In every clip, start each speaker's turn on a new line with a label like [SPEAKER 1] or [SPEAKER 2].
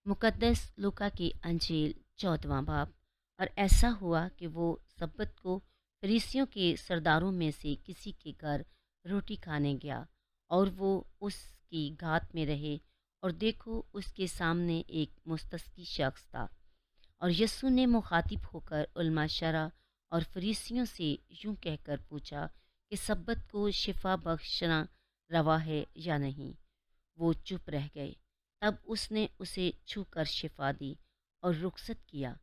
[SPEAKER 1] मुकद्दस लूका की अंजील 14वां बाब। और ऐसा हुआ कि वो सब्बत को फरीसियों के सरदारों में से किसी के घर रोटी खाने गया, और वो उसकी घात में रहे। और देखो, उसके सामने एक मुस्तस्की शख्स था। और यस्सु ने मुखातिब होकर उलमा शरा और फरीसियों से यूं कहकर पूछा कि सब्बत को शिफा बख्शना रवा है या नहीं। वो चुप रह गए। तब उसने उसे छूकर शिफा दी और रुखसत किया।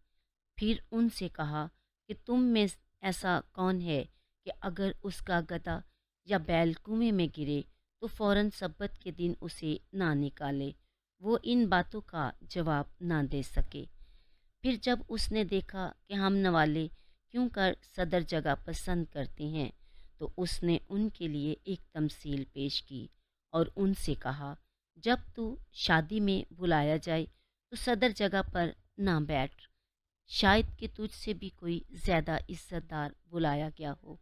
[SPEAKER 1] फिर उनसे कहा कि तुम में ऐसा कौन है कि अगर उसका गधा या बैल कुएं में गिरे तो फौरन सब्बत के दिन उसे ना निकाले। वो इन बातों का जवाब ना दे सके। फिर जब उसने देखा कि हम नवाले क्यों कर सदर जगह पसंद करते हैं, तो उसने उनके लिए एक तमसील पेश की और उनसे कहा, जब तू शादी में बुलाया जाए तो सदर जगह पर ना बैठ। शायद कि तुझसे भी कोई ज़्यादा इज्जतदार बुलाया गया हो,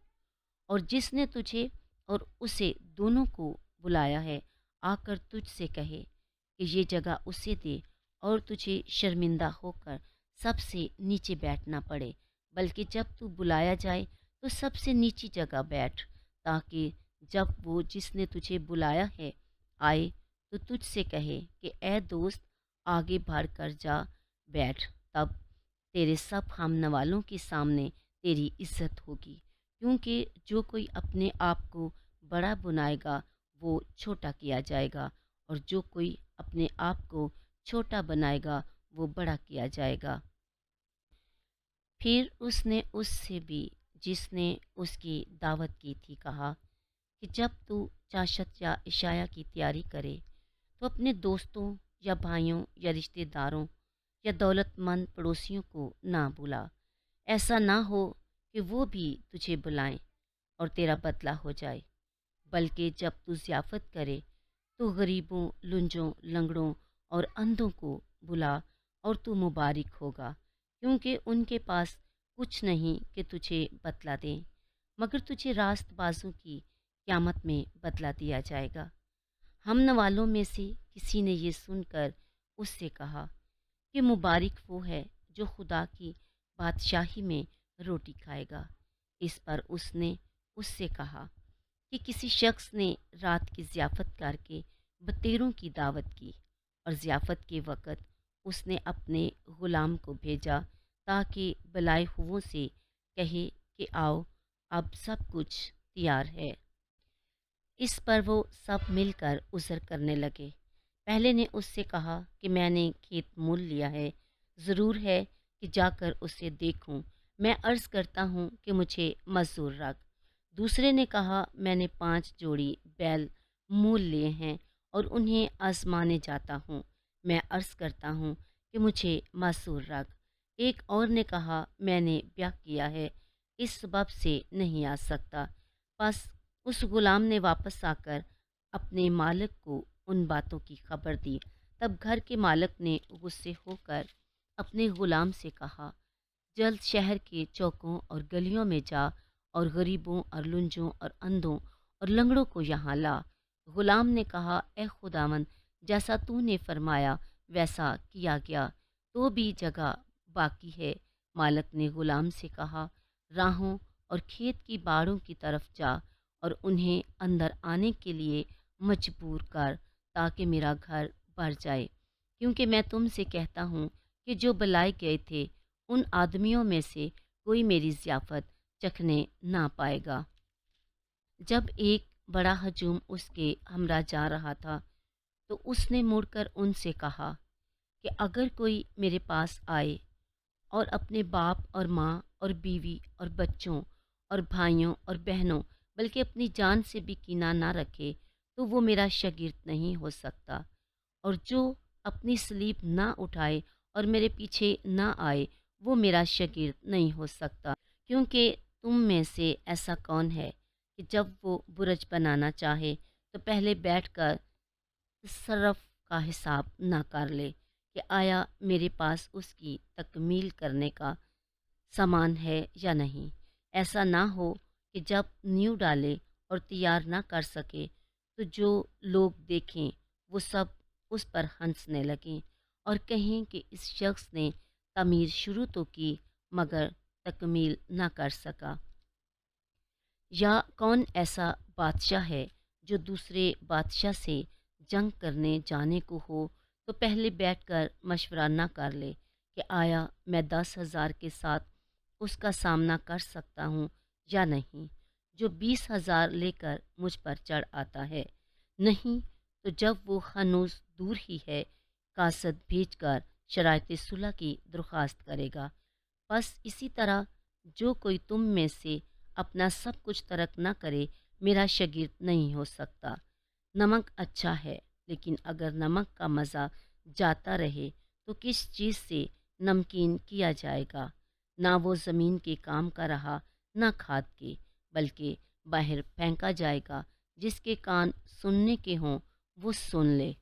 [SPEAKER 1] और जिसने तुझे और उसे दोनों को बुलाया है आकर तुझसे कहे कि ये जगह उसे दे, और तुझे शर्मिंदा होकर सबसे नीचे बैठना पड़े। बल्कि जब तू बुलाया जाए तो सबसे नीची जगह बैठ, ताकि जब वो जिसने तुझे बुलाया है आए तो तुझसे कहे कि ए दोस्त, आगे बढ़ कर जा बैठ। तब तेरे सब हम नवालों के सामने तेरी इज्जत होगी, क्योंकि जो कोई अपने आप को बड़ा बनाएगा वो छोटा किया जाएगा, और जो कोई अपने आप को छोटा बनाएगा वो बड़ा किया जाएगा। फिर उसने उससे भी, जिसने उसकी दावत की थी, कहा कि जब तू चाशत या इशाया की तैयारी करे तो अपने दोस्तों या भाइयों या रिश्तेदारों या दौलतमंद पड़ोसियों को ना बुला। ऐसा ना हो कि वो भी तुझे बुलाएं और तेरा बदला हो जाए। बल्कि जब तू ज़ियाफ़त करे तो गरीबों, लुंजों, लंगड़ों और अंधों को बुला, और तू मुबारक होगा, क्योंकि उनके पास कुछ नहीं कि तुझे बतला दें, मगर तुझे रास्तबाजों की क़यामत में बदला दिया जाएगा। हम नवालों में से किसी ने ये सुनकर उससे कहा कि मुबारक वो है जो खुदा की बादशाही में रोटी खाएगा। इस पर उसने उससे कहा कि किसी शख्स ने रात की ज़ियाफ़त करके बतेरों की दावत की, और ज़ियाफ़त के वक़्त उसने अपने ग़ुलाम को भेजा ताकि बुलाए हुओं से कहे कि आओ, अब सब कुछ तैयार है। इस पर वो सब मिलकर उज़र करने लगे। पहले ने उससे कहा कि मैंने खेत मोल लिया है, ज़रूर है कि जाकर उसे देखूं। मैं अर्ज़ करता हूँ कि मुझे मज़दूर रख। दूसरे ने कहा, मैंने 5 जोड़ी बैल मोल लिए हैं और उन्हें आज़माने जाता हूँ। मैं अर्ज़ करता हूँ कि मुझे मज़दूर रख। एक और ने कहा, मैंने ब्याह किया है, इस सबब से नहीं आ सकता। बस उस गुलाम ने वापस आकर अपने मालिक को उन बातों की खबर दी। तब घर के मालिक ने गुस्से होकर अपने गुलाम से कहा, जल्द शहर के चौकों और गलियों में जा और गरीबों और लुंजों और अंधों और लंगड़ों को यहाँ ला। गुलाम ने कहा, ए खुदावन, जैसा तूने फरमाया वैसा किया गया, तो भी जगह बाकी है। मालिक ने गुलाम से कहा, राहों और खेत की बाड़ों की तरफ जा और उन्हें अंदर आने के लिए मजबूर कर, ताकि मेरा घर भर जाए। क्योंकि मैं तुमसे कहता हूँ कि जो बुलाए गए थे उन आदमियों में से कोई मेरी ज़ियाफ़त चखने ना पाएगा। जब एक बड़ा हजूम उसके हमरा जा रहा था तो उसने मुड़कर उनसे कहा कि अगर कोई मेरे पास आए और अपने बाप और माँ और बीवी और बच्चों और भाइयों और बहनों, बल्कि अपनी जान से भी कीना ना रखे, तो वो मेरा शागिर्द नहीं हो सकता। और जो अपनी सलीब ना उठाए और मेरे पीछे ना आए, वो मेरा शागिर्द नहीं हो सकता। क्योंकि तुम में से ऐसा कौन है कि जब वो बुरज बनाना चाहे तो पहले बैठकर सरफ का हिसाब ना कर ले कि आया मेरे पास उसकी तकमील करने का सामान है या नहीं। ऐसा ना हो कि जब नींव डाले और तैयार ना कर सके तो जो लोग देखें वो सब उस पर हंसने लगें, اور کہیں کہ اس شخص نے تعمیر شروع تو کی مگر تکمیل نہ کر سکا؟ یا کون ایسا بادشاہ ہے جو دوسرے بادشاہ سے جنگ کرنے جانے کو ہو تو پہلے بیٹھ کر مشورہ نہ کر لے کہ آیا میں 10,000 کے ساتھ اس کا سامنا کر سکتا ہوں یا نہیں، جو 20,000 لے کر مجھ پر چڑھ آتا ہے؟ نہیں تو جب وہ ہنوز دور ہی ہے، قاصد بھیج کر شرائط صلح کی درخواست کرے گا۔ بس اسی طرح جو کوئی تم میں سے اپنا سب کچھ ترک نہ کرے میرا شاگرد نہیں ہو سکتا۔ نمک اچھا ہے لیکن اگر نمک کا مزہ جاتا رہے تو کس چیز سے نمکین کیا جائے گا؟ نہ وہ زمین کے کام کا رہا نہ کھاد کے، بلکہ باہر پھینکا جائے گا۔ جس کے کان سننے کے ہوں وہ سن لے۔